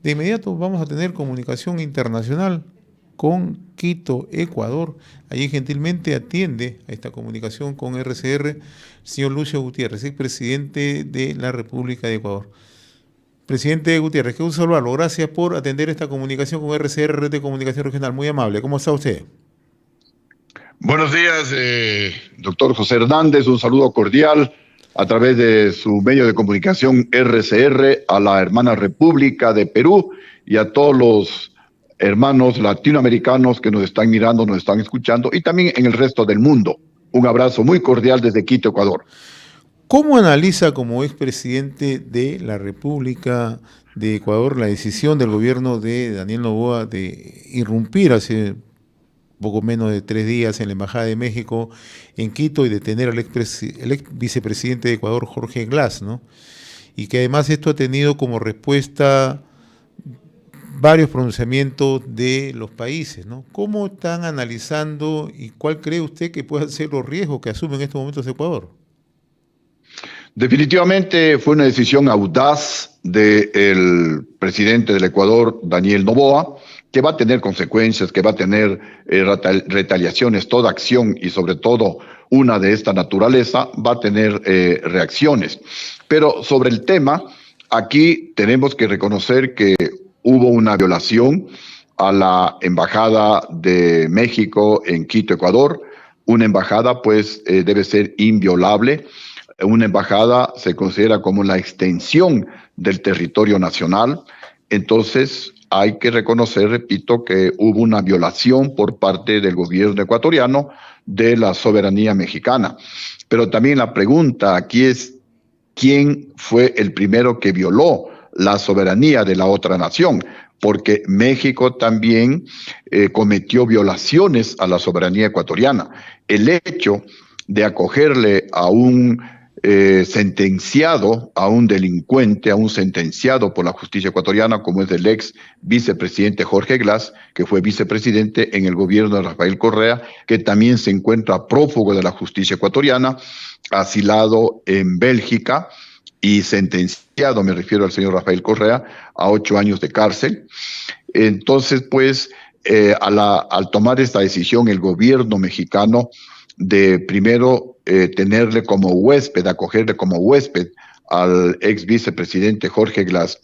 De inmediato vamos a tener comunicación internacional con Quito, Ecuador. Allí gentilmente atiende a esta comunicación con RCR el señor Lucio Gutiérrez, expresidente de la República de Ecuador. Presidente Gutiérrez, qué gusto saludarlo. Gracias por atender esta comunicación con RCR, Red de Comunicación Regional. Muy amable. ¿Cómo está usted? Buenos días, doctor José Hernández. Un saludo cordial a través de su medio de comunicación RCR a la hermana República de Perú y a todos los hermanos latinoamericanos que nos están mirando, nos están escuchando y también en el resto del mundo. Un abrazo muy cordial desde Quito, Ecuador. ¿Cómo analiza como expresidente de la República de Ecuador la decisión del gobierno de Daniel Noboa de irrumpir hace poco menos de 3 días en la Embajada de México en Quito y detener al ex vicepresidente de Ecuador, Jorge Glass, ¿no? Y que además esto ha tenido como respuesta varios pronunciamientos de los países, ¿no? ¿Cómo están analizando y cuál cree usted que puedan ser los riesgos que asume en estos momentos Ecuador? Definitivamente fue una decisión audaz del presidente del Ecuador, Daniel Noboa, que va a tener consecuencias, que va a tener retaliaciones. Toda acción y sobre todo una de esta naturaleza va a tener reacciones. Pero sobre el tema, aquí tenemos que reconocer que hubo una violación a la Embajada de México en Quito, Ecuador. Una embajada pues debe ser inviolable. Una embajada se considera como la extensión del territorio nacional. Entonces hay que reconocer, repito, que hubo una violación por parte del gobierno ecuatoriano de la soberanía mexicana. Pero también la pregunta aquí es, ¿quién fue el primero que violó la soberanía de la otra nación? Porque México también cometió violaciones a la soberanía ecuatoriana. El hecho de acogerle a un sentenciado, a un delincuente, a un sentenciado por la justicia ecuatoriana, como es el ex vicepresidente Jorge Glass, que fue vicepresidente en el gobierno de Rafael Correa, que también se encuentra prófugo de la justicia ecuatoriana, asilado en Bélgica y sentenciado, me refiero al señor Rafael Correa, a 8 años de cárcel. Entonces, pues, al tomar esta decisión, el gobierno mexicano de primero tenerle como huésped, acogerle como huésped al ex vicepresidente Jorge Glass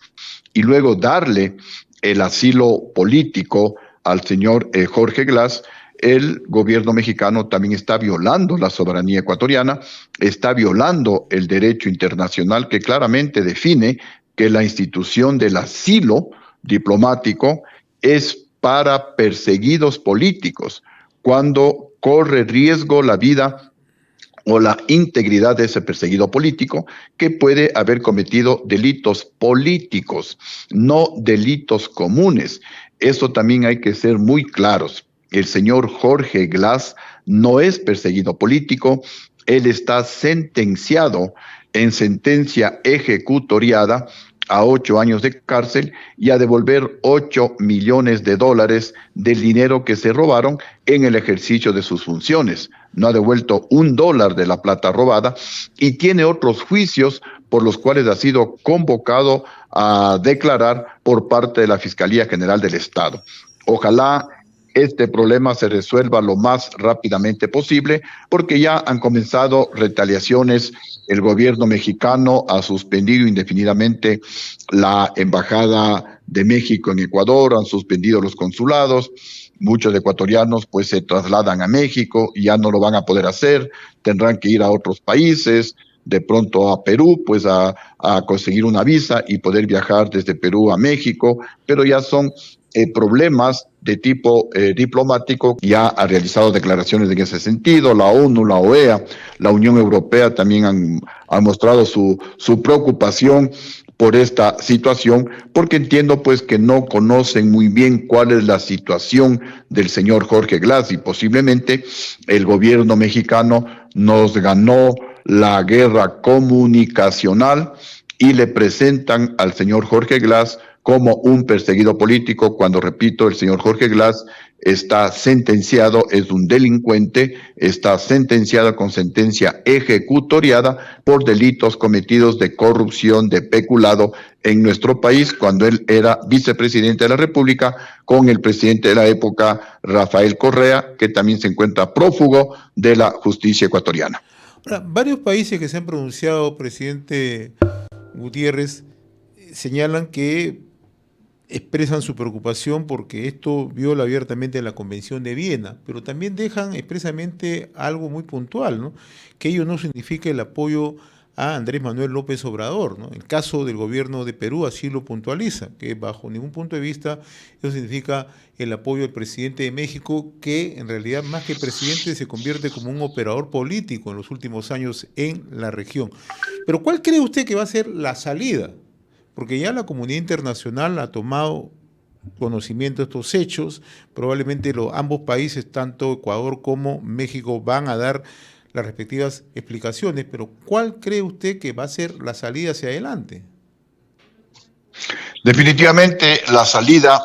y luego darle el asilo político al señor Jorge Glass, el gobierno mexicano también está violando la soberanía ecuatoriana, está violando el derecho internacional que claramente define que la institución del asilo diplomático es para perseguidos políticos, cuando corre riesgo la vida o la integridad de ese perseguido político que puede haber cometido delitos políticos, no delitos comunes. Eso también hay que ser muy claros. El señor Jorge Glass no es perseguido político, él está sentenciado en sentencia ejecutoriada a 8 años de cárcel y a devolver $8 millones del dinero que se robaron en el ejercicio de sus funciones. No ha devuelto $1 de la plata robada y tiene otros juicios por los cuales ha sido convocado a declarar por parte de la Fiscalía General del Estado. Ojalá este problema se resuelva lo más rápidamente posible, porque ya han comenzado retaliaciones. El gobierno mexicano ha suspendido indefinidamente la Embajada de México en Ecuador, han suspendido los consulados. Muchos ecuatorianos pues se trasladan a México y ya no lo van a poder hacer, tendrán que ir a otros países, de pronto a Perú, pues a conseguir una visa y poder viajar desde Perú a México, pero ya son problemas de tipo diplomático. Ya ha realizado declaraciones en ese sentido, la ONU, la OEA, la Unión Europea también han mostrado su preocupación por esta situación, porque entiendo pues que no conocen muy bien cuál es la situación del señor Jorge Glass y posiblemente el gobierno mexicano nos ganó la guerra comunicacional y le presentan al señor Jorge Glass como un perseguido político, cuando, repito, el señor Jorge Glass está sentenciado, es un delincuente, está sentenciado con sentencia ejecutoriada por delitos cometidos de corrupción, de peculado en nuestro país cuando él era vicepresidente de la República con el presidente de la época, Rafael Correa, que también se encuentra prófugo de la justicia ecuatoriana. Ahora, varios países que se han pronunciado, presidente Gutiérrez, señalan que expresan su preocupación porque esto viola abiertamente la Convención de Viena, pero también dejan expresamente algo muy puntual, ¿no? Que ello no significa el apoyo a Andrés Manuel López Obrador, ¿no? El caso del gobierno de Perú así lo puntualiza, que bajo ningún punto de vista eso significa el apoyo al presidente de México, que en realidad más que presidente se convierte como un operador político en los últimos años en la región. Pero ¿cuál cree usted que va a ser la salida? Porque ya la comunidad internacional ha tomado conocimiento de estos hechos, probablemente ambos países, tanto Ecuador como México, van a dar las respectivas explicaciones, pero ¿cuál cree usted que va a ser la salida hacia adelante? Definitivamente la salida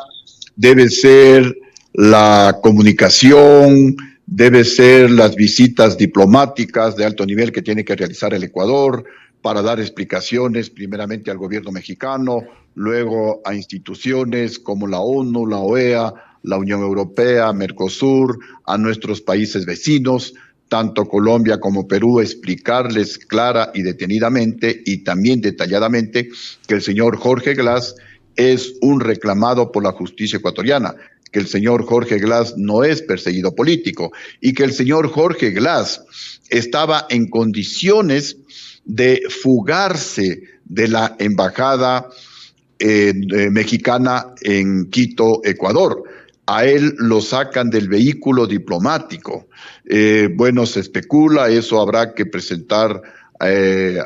debe ser la comunicación, debe ser las visitas diplomáticas de alto nivel que tiene que realizar el Ecuador para dar explicaciones primeramente al gobierno mexicano, luego a instituciones como la ONU, la OEA, la Unión Europea, Mercosur, a nuestros países vecinos, tanto Colombia como Perú, explicarles clara y detenidamente y también detalladamente que el señor Jorge Glass es un reclamado por la justicia ecuatoriana, que el señor Jorge Glass no es perseguido político y que el señor Jorge Glass estaba en condiciones de fugarse de la embajada mexicana en Quito, Ecuador. A él lo sacan del vehículo diplomático. Bueno, se especula, eso habrá que presentar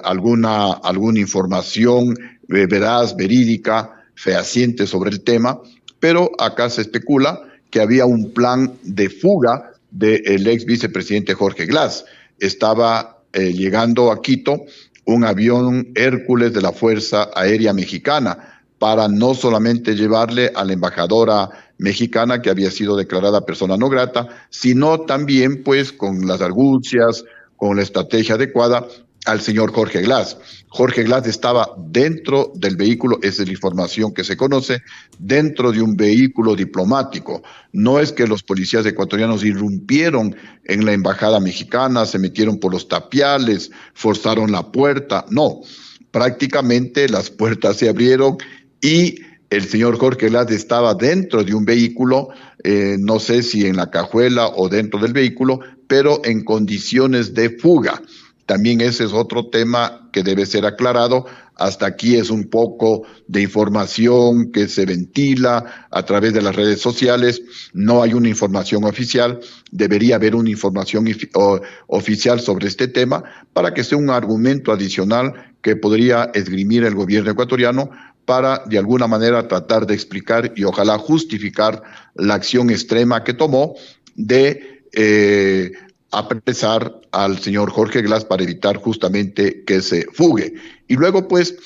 alguna información veraz, verídica, fehaciente sobre el tema, pero acá se especula que había un plan de fuga del ex vicepresidente Jorge Glass. Estaba llegando a Quito un avión Hércules de la Fuerza Aérea Mexicana para no solamente llevarle a la embajadora mexicana que había sido declarada persona no grata, sino también pues con las argucias, con la estrategia adecuada al señor Jorge Glass. Jorge Glass estaba dentro del vehículo, esa es la información que se conoce, dentro de un vehículo diplomático. No es que los policías ecuatorianos irrumpieron en la embajada mexicana, se metieron por los tapiales, forzaron la puerta, no. Prácticamente las puertas se abrieron y el señor Jorge Glass estaba dentro de un vehículo, no sé si en la cajuela o dentro del vehículo, pero en condiciones de fuga. También ese es otro tema que debe ser aclarado. Hasta aquí es un poco de información que se ventila a través de las redes sociales. No hay una información oficial. Debería haber una información oficial sobre este tema para que sea un argumento adicional que podría esgrimir el gobierno ecuatoriano para de alguna manera tratar de explicar y ojalá justificar la acción extrema que tomó de apresar al señor Jorge Glass para evitar justamente que se fugue. Y luego, pues,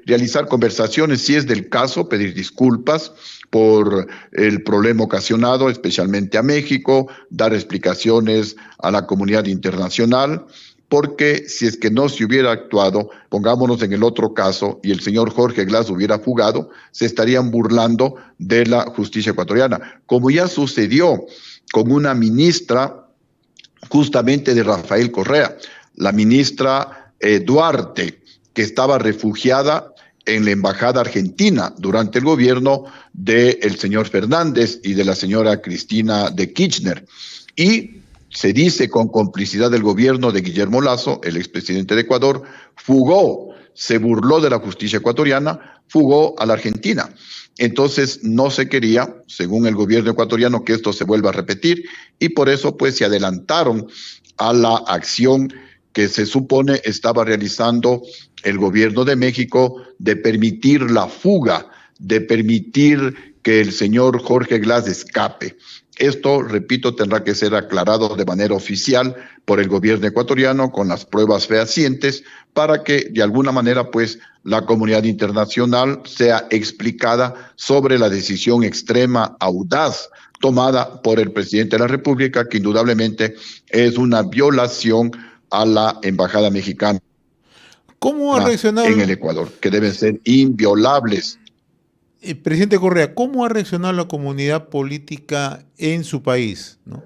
realizar conversaciones, si es del caso, pedir disculpas por el problema ocasionado, especialmente a México, dar explicaciones a la comunidad internacional, porque si es que no se hubiera actuado, pongámonos en el otro caso, y el señor Jorge Glass hubiera fugado, se estarían burlando de la justicia ecuatoriana, como ya sucedió con una ministra justamente de Rafael Correa, la ministra Duarte, que estaba refugiada en la embajada argentina durante el gobierno del señor Fernández y de la señora Cristina de Kirchner. Y se dice con complicidad del gobierno de Guillermo Lasso, el expresidente de Ecuador, fugó, se burló de la justicia ecuatoriana, fugó a la Argentina. Entonces no se quería, según el gobierno ecuatoriano, que esto se vuelva a repetir y por eso pues se adelantaron a la acción que se supone estaba realizando el gobierno de México de permitir la fuga, de permitir que el señor Jorge Glass escape. Esto, repito, tendrá que ser aclarado de manera oficial por el gobierno ecuatoriano con las pruebas fehacientes para que de alguna manera pues la comunidad internacional sea explicada sobre la decisión extrema, audaz tomada por el presidente de la República, que indudablemente es una violación a la embajada mexicana ¿Cómo ha en el reaccionado, Ecuador, que deben ser inviolables? presidente Correa, cómo ha reaccionado la comunidad política en su país, ¿no?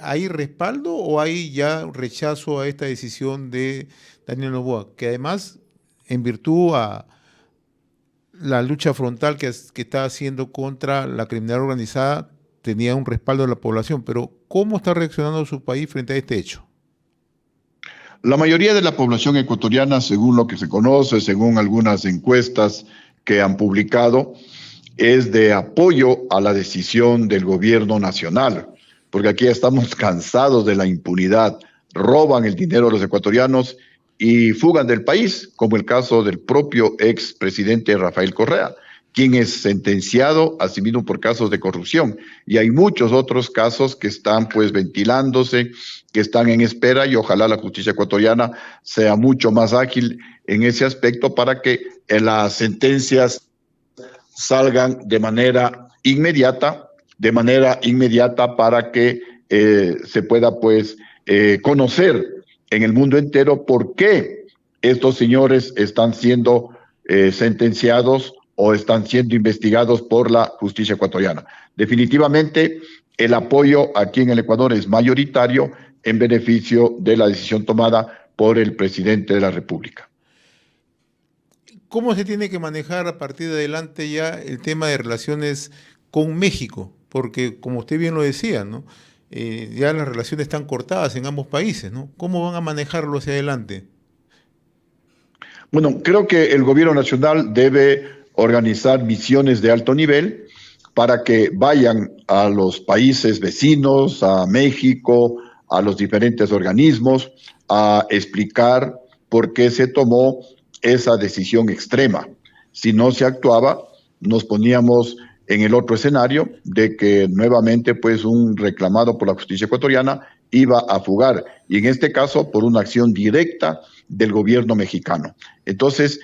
¿Hay respaldo o hay ya rechazo a esta decisión de Daniel Noboa? Que además, en virtud a la lucha frontal que está haciendo contra la criminalidad organizada, tenía un respaldo de la población. Pero, ¿cómo está reaccionando su país frente a este hecho? La mayoría de la población ecuatoriana, según lo que se conoce, según algunas encuestas que han publicado, es de apoyo a la decisión del gobierno nacional, porque aquí estamos cansados de la impunidad, roban el dinero a los ecuatorianos y fugan del país, como el caso del propio expresidente Rafael Correa, quien es sentenciado asimismo por casos de corrupción. Y hay muchos otros casos que están pues ventilándose, que están en espera, y ojalá la justicia ecuatoriana sea mucho más ágil en ese aspecto para que las sentencias salgan de manera inmediata para que se pueda pues conocer en el mundo entero por qué estos señores están siendo sentenciados o están siendo investigados por la justicia ecuatoriana. Definitivamente el apoyo aquí en el Ecuador es mayoritario en beneficio de la decisión tomada por el presidente de la República. ¿Cómo se tiene que manejar a partir de adelante ya el tema de relaciones con México? Porque, como usted bien lo decía, ¿no? Ya las relaciones están cortadas en ambos países, ¿no? ¿Cómo van a manejarlo hacia adelante? Bueno, creo que el gobierno nacional debe organizar misiones de alto nivel para que vayan a los países vecinos, a México, a los diferentes organismos, a explicar por qué se tomó esa decisión extrema. Si no se actuaba, nos poníamos en el otro escenario de que nuevamente pues un reclamado por la justicia ecuatoriana iba a fugar, y en este caso por una acción directa del gobierno mexicano. Entonces,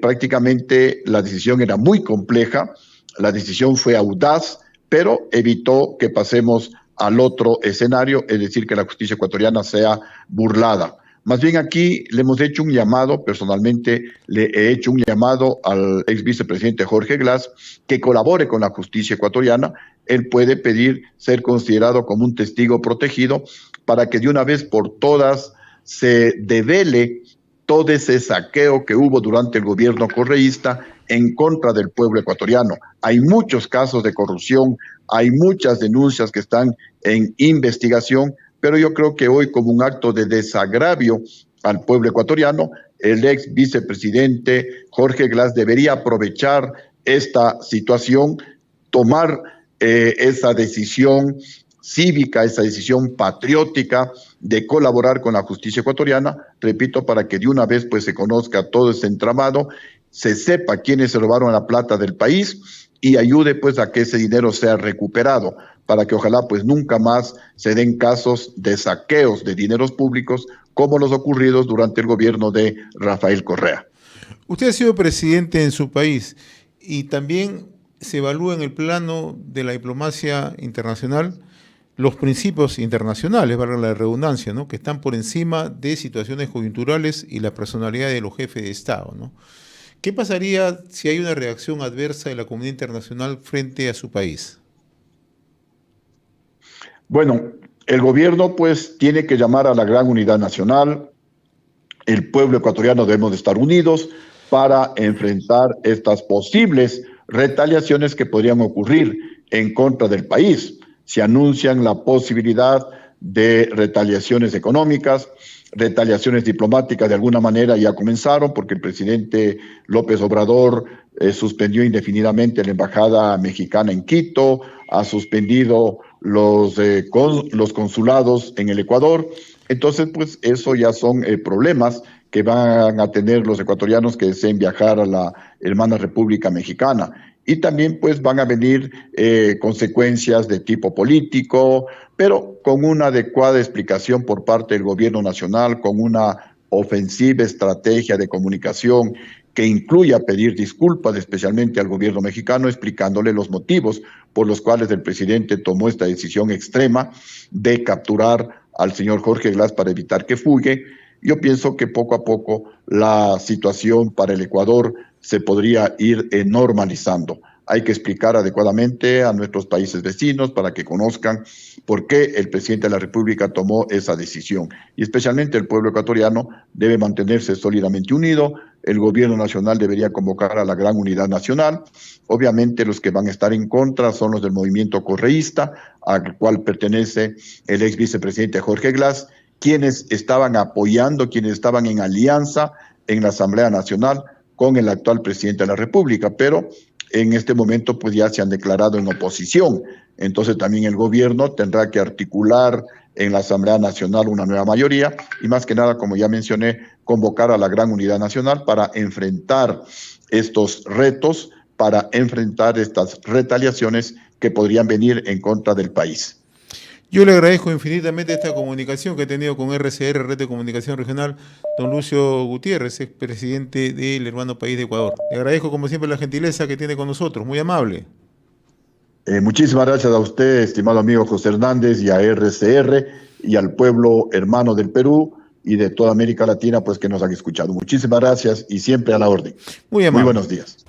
prácticamente la decisión era muy compleja, la decisión fue audaz, pero evitó que pasemos al otro escenario, es decir, que la justicia ecuatoriana sea burlada. Más bien aquí le hemos hecho un llamado, personalmente le he hecho un llamado al ex vicepresidente Jorge Glass que colabore con la justicia ecuatoriana. Él puede pedir ser considerado como un testigo protegido para que de una vez por todas se devele todo ese saqueo que hubo durante el gobierno correísta en contra del pueblo ecuatoriano. Hay muchos casos de corrupción, hay muchas denuncias que están en investigación, pero yo creo que hoy, como un acto de desagravio al pueblo ecuatoriano, el ex vicepresidente Jorge Glass debería aprovechar esta situación, tomar esa decisión cívica, esa decisión patriótica de colaborar con la justicia ecuatoriana, repito, para que de una vez pues se conozca todo ese entramado, se sepa quiénes se robaron la plata del país y ayude pues a que ese dinero sea recuperado, para que ojalá pues nunca más se den casos de saqueos de dineros públicos como los ocurridos durante el gobierno de Rafael Correa. Usted ha sido presidente en su país y también se evalúa en el plano de la diplomacia internacional los principios internacionales, valga la redundancia, ¿no? Que están por encima de situaciones coyunturales y la personalidad de los jefes de Estado, ¿no? ¿Qué pasaría si hay una reacción adversa de la comunidad internacional frente a su país? Bueno, el gobierno pues tiene que llamar a la gran unidad nacional. El pueblo ecuatoriano debemos de estar unidos para enfrentar estas posibles retaliaciones que podrían ocurrir en contra del país. Se anuncian la posibilidad de retaliaciones económicas, retaliaciones diplomáticas de alguna manera ya comenzaron, porque el presidente López Obrador suspendió indefinidamente la embajada mexicana en Quito, ha suspendido los consulados en el Ecuador. Entonces, pues eso ya son problemas que van a tener los ecuatorianos que deseen viajar a la hermana República Mexicana. Y también pues van a venir consecuencias de tipo político, pero con una adecuada explicación por parte del gobierno nacional, con una ofensiva estrategia de comunicación que incluya pedir disculpas especialmente al gobierno mexicano, explicándole los motivos por los cuales el presidente tomó esta decisión extrema de capturar al señor Jorge Glass para evitar que fugue. Yo pienso que poco a poco la situación para el Ecuador se podría ir normalizando. Hay que explicar adecuadamente a nuestros países vecinos para que conozcan por qué el presidente de la República tomó esa decisión. Y especialmente el pueblo ecuatoriano debe mantenerse sólidamente unido. El gobierno nacional debería convocar a la gran unidad nacional. Obviamente los que van a estar en contra son los del movimiento correísta, al cual pertenece el ex vicepresidente Jorge Glass, quienes estaban apoyando, quienes estaban en alianza en la Asamblea Nacional con el actual presidente de la República, pero en este momento pues ya se han declarado en oposición. Entonces también el gobierno tendrá que articular en la Asamblea Nacional una nueva mayoría y más que nada, como ya mencioné, convocar a la gran unidad nacional para enfrentar estos retos, para enfrentar estas retaliaciones que podrían venir en contra del país. Yo le agradezco infinitamente esta comunicación que he tenido con RCR, Red de Comunicación Regional, don Lucio Gutiérrez, expresidente del hermano país de Ecuador. Le agradezco como siempre la gentileza que tiene con nosotros, muy amable. Muchísimas gracias a usted, estimado amigo José Hernández, y a RCR y al pueblo hermano del Perú y de toda América Latina, pues que nos han escuchado. Muchísimas gracias y siempre a la orden. Muy amable. Muy buenos días.